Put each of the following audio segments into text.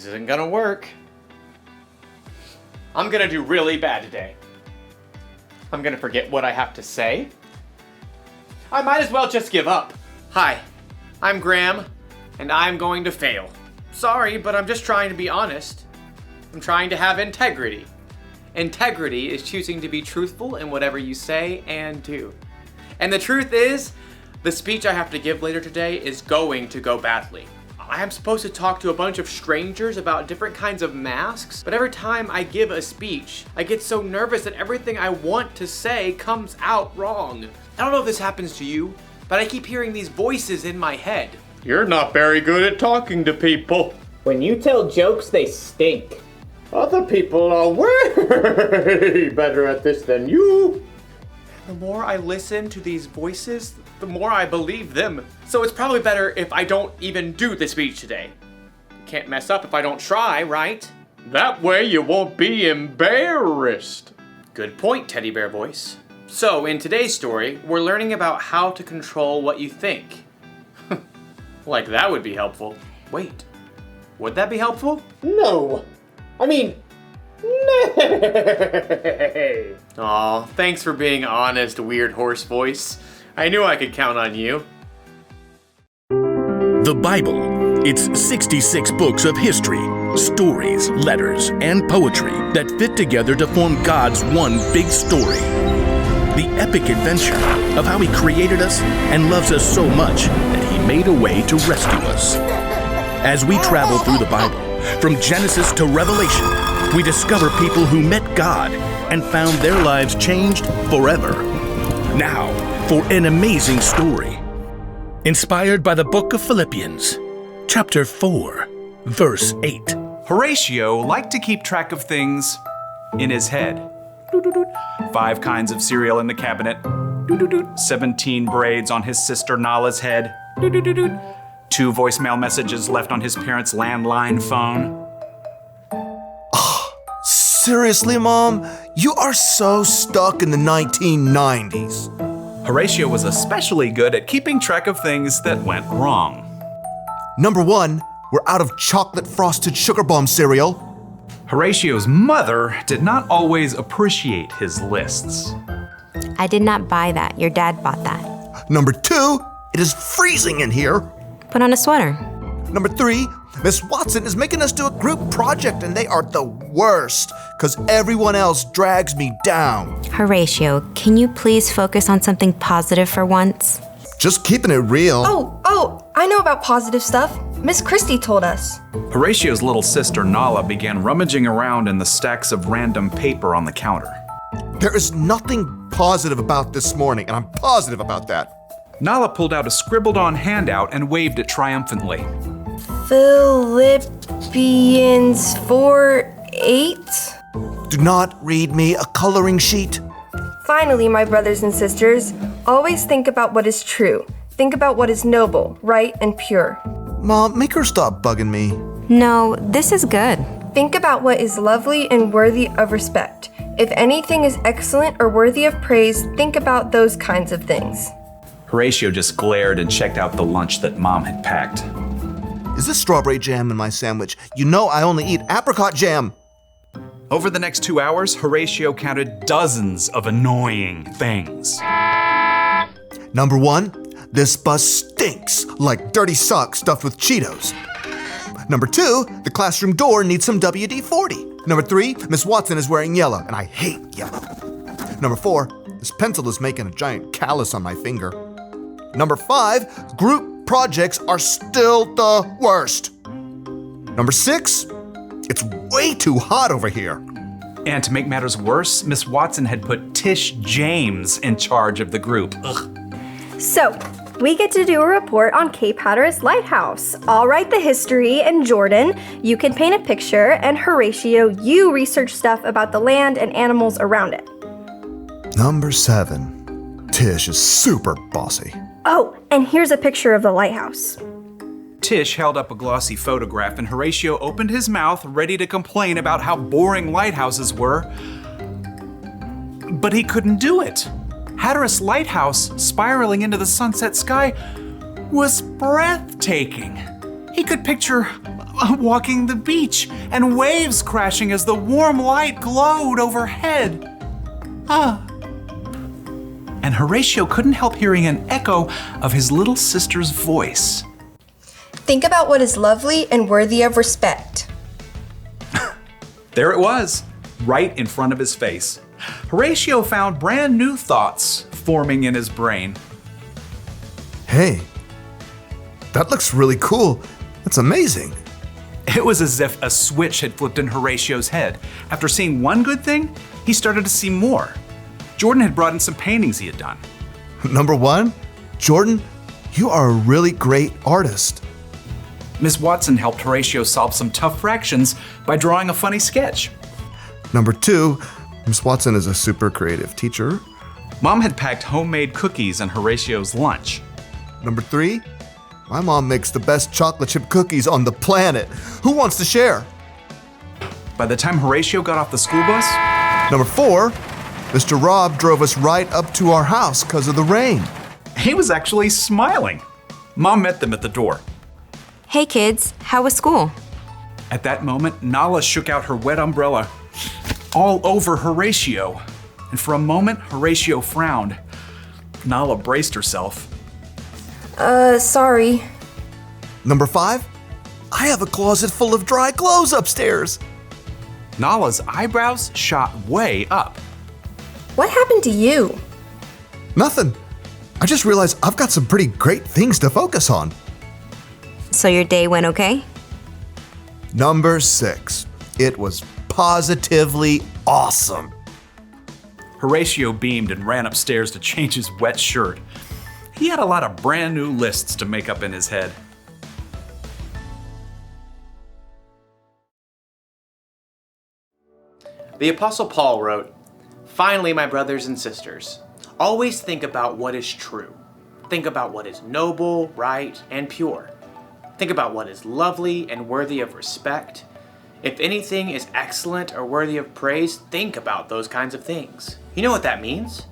This isn't gonna work. I'm gonna do really bad today. I'm gonna forget what I have to say. I might as well just give up. Hi, I'm Graham, and I'm going to fail. Sorry, but I'm just trying to be honest. I'm trying to have integrity. Integrity is choosing to be truthful in whatever you say and do. And the truth is, the speech I have to give later today is going to go badly. I am supposed to talk to a bunch of strangers about different kinds of masks, but every time I give a speech, I get so nervous that everything I want to say comes out wrong. I don't know if this happens to you, but I keep hearing these voices in my head. You're not very good at talking to people. When you tell jokes, they stink. Other people are way better at this than you. The more I listen to these voices, the more I believe them. So it's probably better if I don't even do the speech today. Can't mess up if I don't try, right? That way you won't be embarrassed. Good point, teddy bear voice. So in today's story, we're learning about how to control what you think. Like that would be helpful. Wait, would that be helpful? No. I mean, nay. Aw, thanks for being honest, weird horse voice. I knew I could count on you. The Bible. It's 66 books of history, stories, letters, and poetry that fit together to form God's one big story. The epic adventure of how He created us and loves us so much that He made a way to rescue us. As we travel through the Bible, from Genesis to Revelation, we discover people who met God and found their lives changed forever. Now, for an amazing story. Inspired by the book of Philippians, chapter 4, verse 8. Horatio liked to keep track of things in his head. 5 kinds of cereal in the cabinet. 17 braids on his sister Nala's head. 2 voicemail messages left on his parents' landline phone. Seriously, Mom? You are so stuck in the 1990s. Horatio was especially good at keeping track of things that went wrong. Number 1, we're out of chocolate frosted sugar bomb cereal. Horatio's mother did not always appreciate his lists. I did not buy that. Your dad bought that. Number 2, it is freezing in here. Put on a sweater. Number 3, Miss Watson is making us do a group project and they are the worst because everyone else drags me down. Horatio, can you please focus on something positive for once? Just keeping it real. Oh, I know about positive stuff. Miss Christie told us. Horatio's little sister Nala began rummaging around in the stacks of random paper on the counter. There is nothing positive about this morning, and I'm positive about that. Nala pulled out a scribbled-on handout and waved it triumphantly. Philippians 4:8. Do not read me a coloring sheet. Finally, my brothers and sisters, always think about what is true. Think about what is noble, right, and pure. Mom, make her stop bugging me. No, this is good. Think about what is lovely and worthy of respect. If anything is excellent or worthy of praise, think about those kinds of things. Horatio just glared and checked out the lunch that Mom had packed. Is this strawberry jam in my sandwich? You know I only eat apricot jam. Over the next 2 hours, Horatio counted dozens of annoying things. Number 1, this bus stinks like dirty socks stuffed with Cheetos. Number 2, the classroom door needs some WD-40. Number 3, Miss Watson is wearing yellow, and I hate yellow. Number 4, this pencil is making a giant callus on my finger. Number 5, group projects are still the worst. Number 6, it's way too hot over here. And to make matters worse, Miss Watson had put Tish James in charge of the group. Ugh. So, we get to do a report on Cape Hatteras Lighthouse. I'll write the history, and Jordan, you can paint a picture, and Horatio, you research stuff about the land and animals around it. Number 7, Tish is super bossy. Oh, and here's a picture of the lighthouse. Tish held up a glossy photograph and Horatio opened his mouth, ready to complain about how boring lighthouses were. But he couldn't do it. Hatteras Lighthouse, spiraling into the sunset sky, was breathtaking. He could picture walking the beach and waves crashing as the warm light glowed overhead. And Horatio couldn't help hearing an echo of his little sister's voice. Think about what is lovely and worthy of respect. There it was, right in front of his face. Horatio found brand new thoughts forming in his brain. Hey, that looks really cool. That's amazing. It was as if a switch had flipped in Horatio's head. After seeing one good thing, he started to see more. Jordan had brought in some paintings he had done. Number 1, Jordan, you are a really great artist. Miss Watson helped Horatio solve some tough fractions by drawing a funny sketch. Number 2, Miss Watson is a super creative teacher. Mom had packed homemade cookies in Horatio's lunch. Number 3, my mom makes the best chocolate chip cookies on the planet. Who wants to share? By the time Horatio got off the school bus, Number 4, Mr. Rob drove us right up to our house because of the rain. he was actually smiling. Mom met them at the door. Hey kids, how was school? At that moment, Nala shook out her wet umbrella all over Horatio. And for a moment, Horatio frowned. Nala braced herself. Sorry. Number 5, I have a closet full of dry clothes upstairs. Nala's eyebrows shot way up. What happened to you? Nothing. I just realized I've got some pretty great things to focus on. So your day went okay? Number 6, it was positively awesome. Horatio beamed and ran upstairs to change his wet shirt. He had a lot of brand new lists to make up in his head. The Apostle Paul wrote, "Finally, my brothers and sisters, always think about what is true. Think about what is noble, right, and pure. Think about what is lovely and worthy of respect. If anything is excellent or worthy of praise, think about those kinds of things." You know what that means?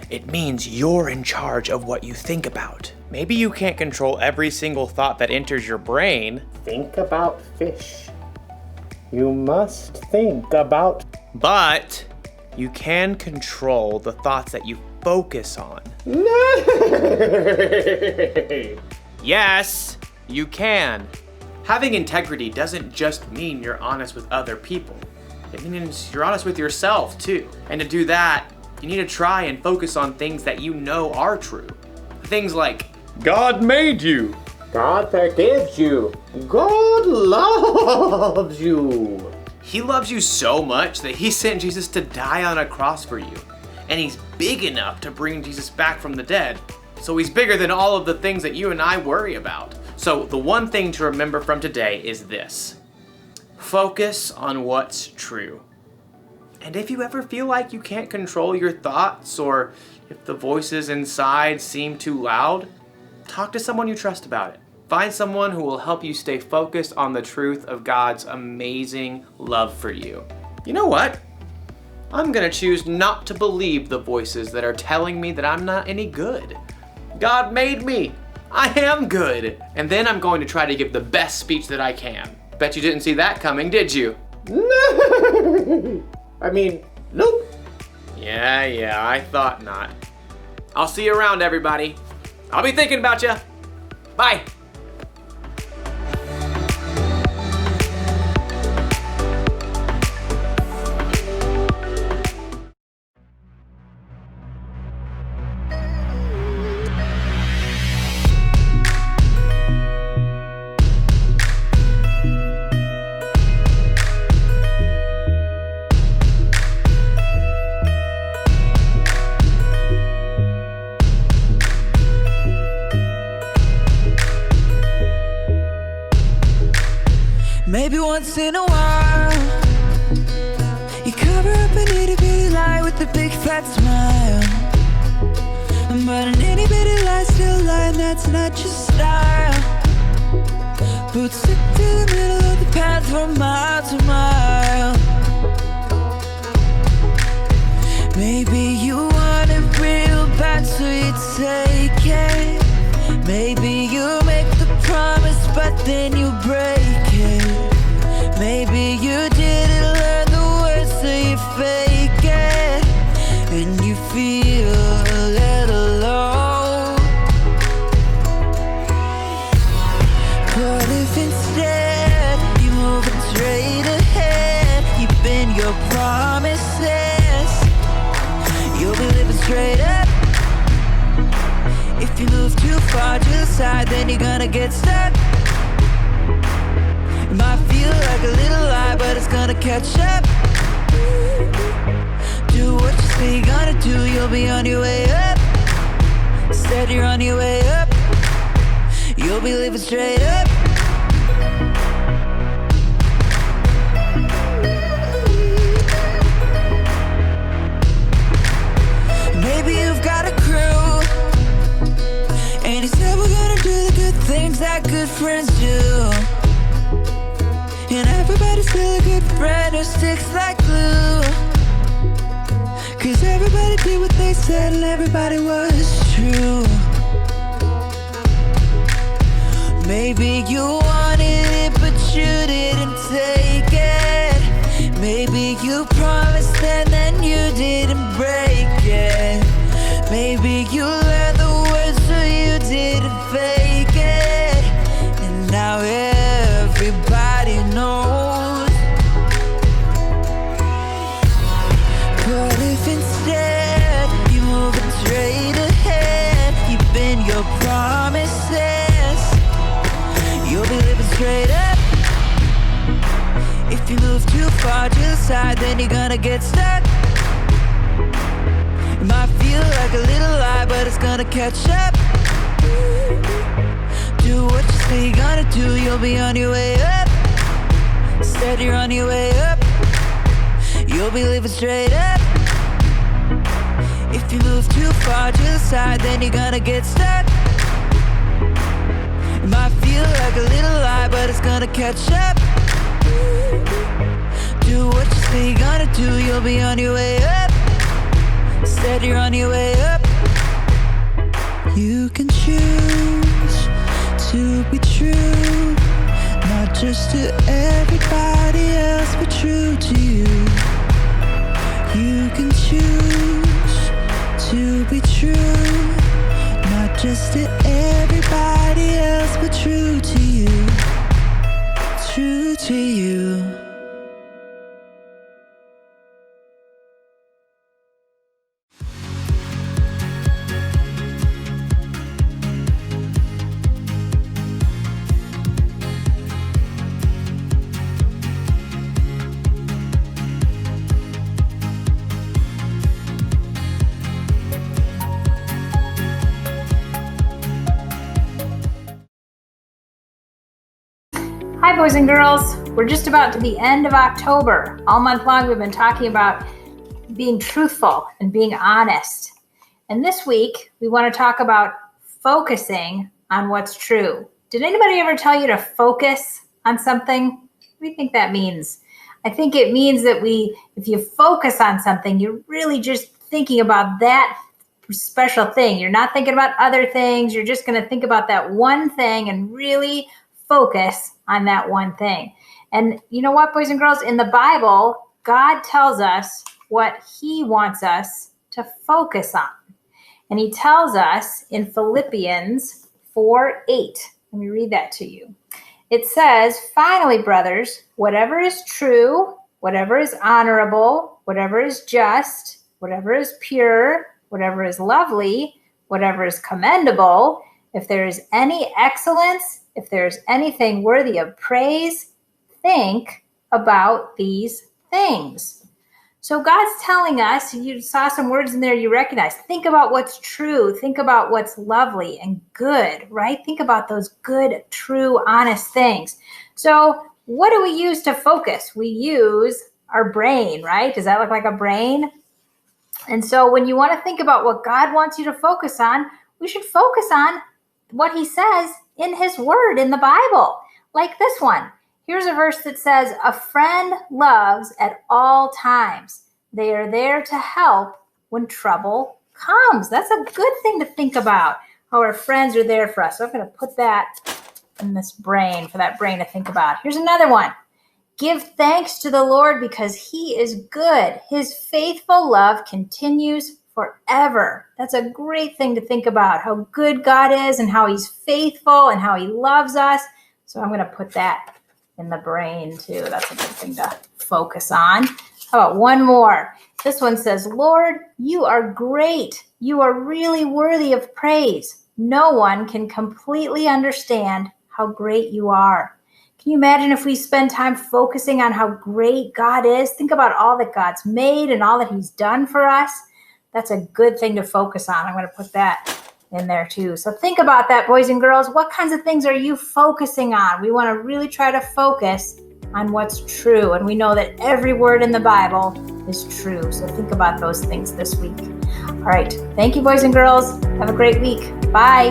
It means you're in charge of what you think about. Maybe you can't control every single thought that enters your brain, Think about fish. You must think about. but you can control the thoughts that you focus on. Yes, you can. Having integrity doesn't just mean you're honest with other people. It means you're honest with yourself too. And to do that, you need to try and focus on things that you know are true. Things like, God made you. God forgives you. God loves you. He loves you so much that he sent Jesus to die on a cross for you. And he's big enough to bring Jesus back from the dead. So he's bigger than all of the things that you and I worry about. So the one thing to remember from today is this. Focus on what's true. And if you ever feel like you can't control your thoughts, or if the voices inside seem too loud, talk to someone you trust about it. Find someone who will help you stay focused on the truth of God's amazing love for you. You know what? I'm gonna choose not to believe the voices that are telling me that I'm not any good. God made me. I am good. And then I'm going to try to give the best speech that I can. Bet you didn't see that coming, did you? No. I mean, nope. Yeah, I thought not. I'll see you around, everybody. I'll be thinking about you. Bye. Maybe once in a while you cover up an itty bitty lie with a big fat smile. But an itty bitty lie still lying, that's not your style. But stick to the middle of the path from mile to mile. Maybe you want it real bad, so you take it. Maybe you make the promise, but then you break it. If you move too far to the side, then you're gonna get stuck. It might feel like a little lie, but it's gonna catch up. Do what you say you're gonna do, you'll be on your way up. Instead you're on your way up. You'll be living straight up. Maybe you've got a crew, and you said we're gonna do the good things that good friends do. And everybody's still a good friend who sticks like glue. Cause everybody did what they said and everybody was true. Maybe you wanted it but you didn't take it. Maybe you promised and then you didn't break it. Maybe you learned the words so you didn't fake it. And now everybody knows. But if instead you move it straight ahead, keeping your promises, you'll be living straight up. If you move too far to the side, then you're gonna get stuck. It might feel like a little lie, but it's gonna catch up. Do what you say you're gonna do, you'll be on your way up. Instead you're on your way up. You'll be living straight up. If you move too far to the side, then you're gonna get stuck. It might feel like a little lie, but it's gonna catch up. Do what you say you're gonna do, you'll be on your way up. Instead you're on your way up. You can choose to be true, not just to everybody else, but true to you. You can choose to be true, not just to everybody else, but true to you. True to you. Hi boys and girls, we're just about to the end of October. All month long we've been talking about being truthful and being honest. And this week we want to talk about focusing on what's true. Did anybody ever tell you to focus on something? What do you think that means? I think it means that if you focus on something, you're really just thinking about that special thing. You're not thinking about other things. You're just going to think about that one thing and really focus on that one thing. And you know what, boys and girls, in the Bible, God tells us what he wants us to focus on. And he tells us in Philippians 4:8. Let me read that to you. It says, "Finally, brothers, whatever is true, whatever is honorable, whatever is just, whatever is pure, whatever is lovely, whatever is commendable, if there is any excellence, if there's anything worthy of praise, think about these things." So God's telling us, you saw some words in there you recognize. Think about what's true. Think about what's lovely and good, right? Think about those good, true, honest things. So what do we use to focus? We use our brain, right? Does that look like a brain? And so when you want to think about what God wants you to focus on, we should focus on what he says in his word in the Bible, like this one. Here's a verse that says, "A friend loves at all times. They are there to help when trouble comes." That's a good thing to think about, how our friends are there for us. So I'm going to put that in this brain, for that brain to think about. Here's another one. "Give thanks to the Lord because he is good. His faithful love continues forever." That's a great thing to think about, how good God is and how he's faithful and how he loves us. So I'm going to put that in the brain too. That's a good thing to focus on. How about one more? This one says, "Lord, you are great. You are really worthy of praise. No one can completely understand how great you are. Can you imagine if we spend time focusing on how great God is? Think about all that God's made and all that he's done for us. That's a good thing to focus on. I'm going to put that in there too. So think about that, boys and girls. What kinds of things are you focusing on? We want to really try to focus on what's true. And we know that every word in the Bible is true. So think about those things this week. All right. Thank you, boys and girls. Have a great week. Bye.